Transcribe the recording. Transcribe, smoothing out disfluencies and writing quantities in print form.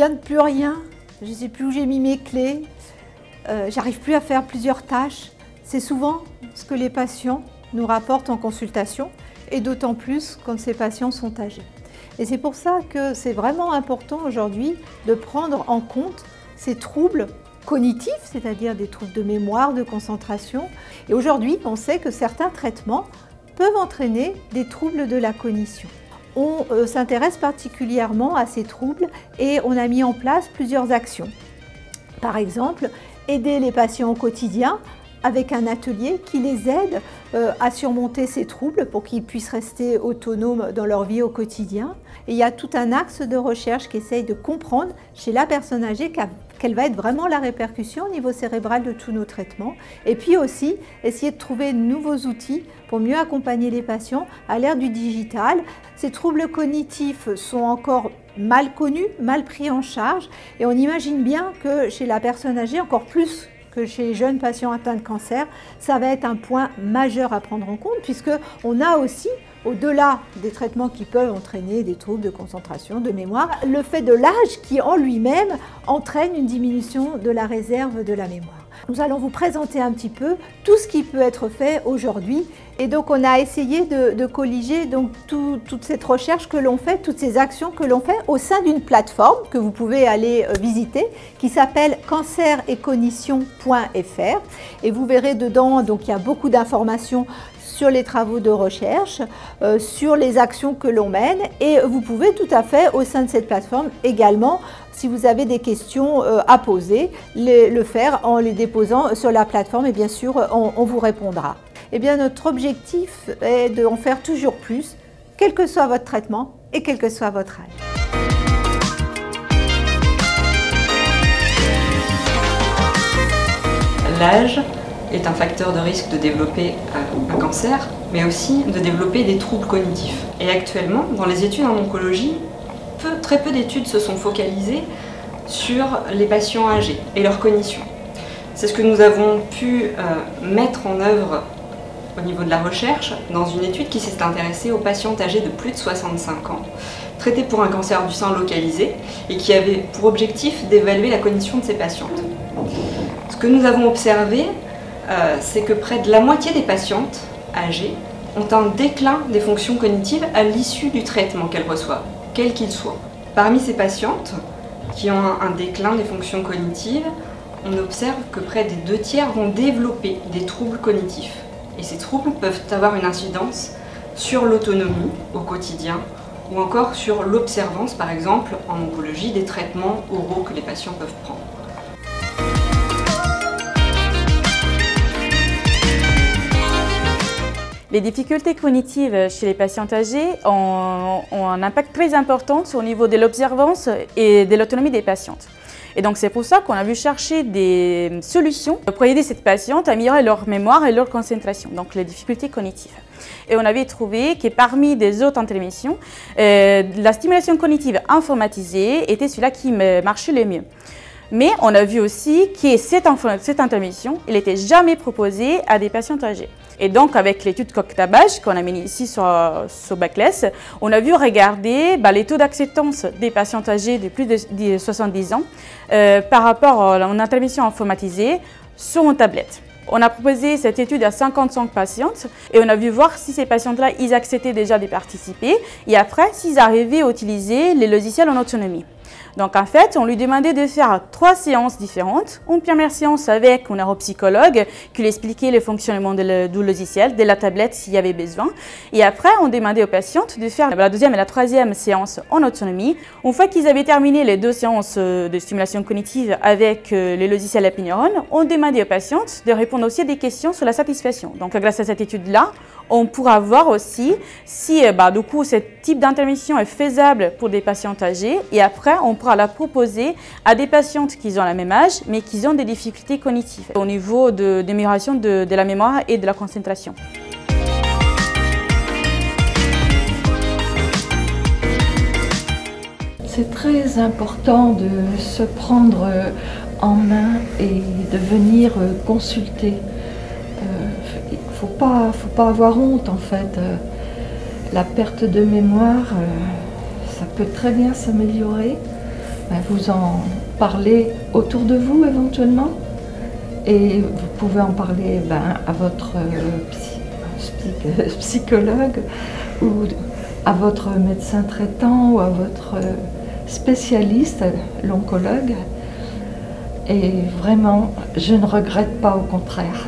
fonctionne plus rien, je ne sais plus où j'ai mis mes clés, j'arrive plus à faire plusieurs tâches. C'est souvent ce que les patients nous rapportent en consultation et d'autant plus quand ces patients sont âgés. Et c'est pour ça que c'est vraiment important aujourd'hui de prendre en compte ces troubles cognitifs, c'est-à-dire des troubles de mémoire, de concentration. Et aujourd'hui, on sait que certains traitements peuvent entraîner des troubles de la cognition. On s'intéresse particulièrement à ces troubles et on a mis en place plusieurs actions. Par exemple, aider les patients au quotidien avec un atelier qui les aide à surmonter ces troubles pour qu'ils puissent rester autonomes dans leur vie au quotidien. Et il y a tout un axe de recherche qui essaye de comprendre chez la personne âgée quelle va être vraiment la répercussion au niveau cérébral de tous nos traitements. Et puis aussi, essayer de trouver de nouveaux outils pour mieux accompagner les patients à l'ère du digital. Ces troubles cognitifs sont encore mal connus, mal pris en charge. Et on imagine bien que chez la personne âgée, encore plus que chez les jeunes patients atteints de cancer, ça va être un point majeur à prendre en compte puisqu'on a aussi, au-delà des traitements qui peuvent entraîner des troubles de concentration, de mémoire, le fait de l'âge qui en lui-même entraîne une diminution de la réserve de la mémoire. Nous allons vous présenter un petit peu tout ce qui peut être fait aujourd'hui. Et donc on a essayé de colliger donc toute cette recherche que l'on fait, toutes ces actions que l'on fait au sein d'une plateforme que vous pouvez aller visiter qui s'appelle canceretcognition.fr. Et vous verrez dedans, donc il y a beaucoup d'informations sur les travaux de recherche, sur les actions que l'on mène et vous pouvez tout à fait au sein de cette plateforme également, si vous avez des questions à poser, le faire en les déposant sur la plateforme et bien sûr on vous répondra. Eh bien notre objectif est d'en faire toujours plus, quel que soit votre traitement et quel que soit votre âge. L'âge est un facteur de risque de développer un cancer, mais aussi de développer des troubles cognitifs. Et actuellement, dans les études en oncologie, très peu d'études se sont focalisées sur les patients âgés et leur cognition. C'est ce que nous avons pu mettre en œuvre au niveau de la recherche dans une étude qui s'est intéressée aux patientes âgées de plus de 65 ans, traitées pour un cancer du sein localisé et qui avait pour objectif d'évaluer la cognition de ces patientes. Ce que nous avons observé, c'est que près de la moitié des patientes âgées ont un déclin des fonctions cognitives à l'issue du traitement qu'elles reçoivent, quel qu'il soit. Parmi ces patientes qui ont un déclin des fonctions cognitives, on observe que près des 2/3 vont développer des troubles cognitifs. Et ces troubles peuvent avoir une incidence sur l'autonomie au quotidien ou encore sur l'observance, par exemple, en oncologie, des traitements oraux que les patients peuvent prendre. Les difficultés cognitives chez les patients âgés ont un impact très important au niveau de l'observance et de l'autonomie des patientes. Et donc c'est pour ça qu'on a vu chercher des solutions pour aider ces patientes à améliorer leur mémoire et leur concentration, donc les difficultés cognitives. Et on avait trouvé que parmi des autres interventions, la stimulation cognitive informatisée était celui-là qui marchait le mieux. Mais on a vu aussi que cette intervention, elle n'était jamais proposée à des patients âgés. Et donc, avec l'étude Coq-Tabage qu'on a mis ici sur Backless, on a vu regarder les taux d'acceptance des patients âgés de plus de 70 ans par rapport à une intervention informatisée sur une tablette. On a proposé cette étude à 55 patientes et on a vu voir si ces patientes-là, ils acceptaient déjà de participer et après, s'ils arrivaient à utiliser les logiciels en autonomie. Donc en fait, on lui demandait de faire 3 séances différentes. Une première séance avec un neuropsychologue qui lui expliquait le fonctionnement du logiciel, de la tablette s'il y avait besoin. Et après, on demandait aux patientes de faire la deuxième et la troisième séance en autonomie. Une fois qu'ils avaient terminé les 2 séances de stimulation cognitive avec le logiciel Epineuron, on demandait aux patientes de répondre aussi à des questions sur la satisfaction. Donc grâce à cette étude-là, on pourra voir aussi si du coup, ce type d'intervention est faisable pour des patientes âgées et après, on pourra la proposer à des patientes qui ont le même âge mais qui ont des difficultés cognitives au niveau d'amélioration de la mémoire et de la concentration. C'est très important de se prendre en main et de venir consulter. Faut pas avoir honte en fait. La perte de mémoire, ça peut très bien s'améliorer. vous en parlez autour de vous éventuellement. Et vous pouvez en parler à votre psychologue ou à votre médecin traitant ou à votre spécialiste, l'oncologue. Et vraiment, je ne regrette pas, au contraire.